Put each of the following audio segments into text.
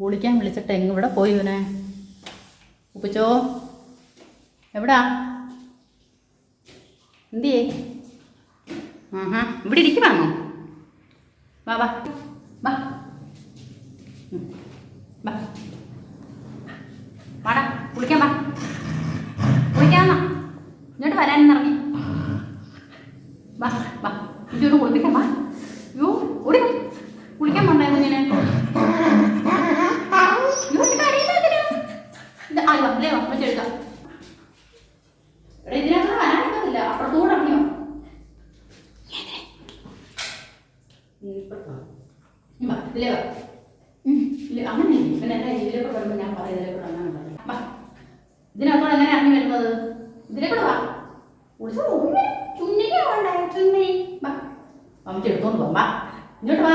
കുളിക്കാൻ വിളിച്ചിട്ട് എവിടെ പോയി ഇവനെ? ഉപ്പിച്ചോ എവിടാ? എന്തിയേ? ആഹാ ഇവിടെ ഇരിക്കുവാണോ? വാ വാ വാ വാ വാടാ കുളിക്കാൻ വാ. കുളിക്കാന്നാ ഇങ്ങോട്ട് വരാനെന്നിറങ്ങി. വാ വാ ഇതൊന്ന് കുളിപ്പിക്കാൻ വാ. യോ ഓടി കുളിക്കാൻ പോണ്ടായിരുന്നു ഇങ്ങനെ. എടുക്കാം ഇതിനകത്ത് വരാനൊക്കത്തില്ല. അപ്പുറത്തൂടെ ഇറങ്ങിയോ? ഇതിലേ വാ. അങ്ങനെ പിന്നെ എൻ്റെ ഇതിലേക്കൂടെ വരുമ്പോൾ ഞാൻ പറയാം ഇതിലേക്കൂടെ അങ്ങനെ പറയാം. വാ ഇതിനകത്തോടെ എങ്ങനെ ഇറങ്ങി വരുന്നത്? ഇതിലേക്കൂടെ വാ. കുളിച്ചു ചുന്നിക്ക് വേണ്ടേ? ചുന്നി വാ അമ്മച്ചി എടുത്തോണ്ട് പോവാം. വാ ഇങ്ങോട്ട് വാ.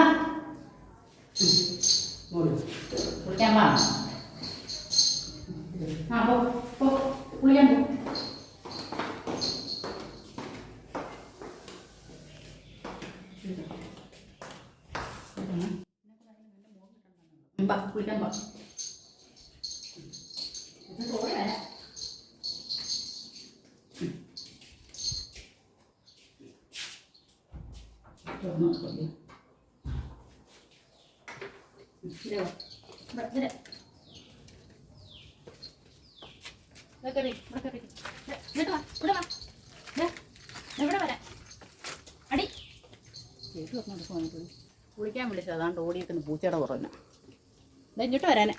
കുളിക്കാൻ വാ. ആ പോ പോ കുളിക്കാൻ പോ. വാ കുളിക്കാൻ പോ. കുളിക്കാൻ വിളിച്ചത് അതാണ്ട് ഓടിയിരിക്കുന്ന പൂച്ചയുടെ കുറഞ്ഞ ഇങ്ങോട്ട് വരാന്.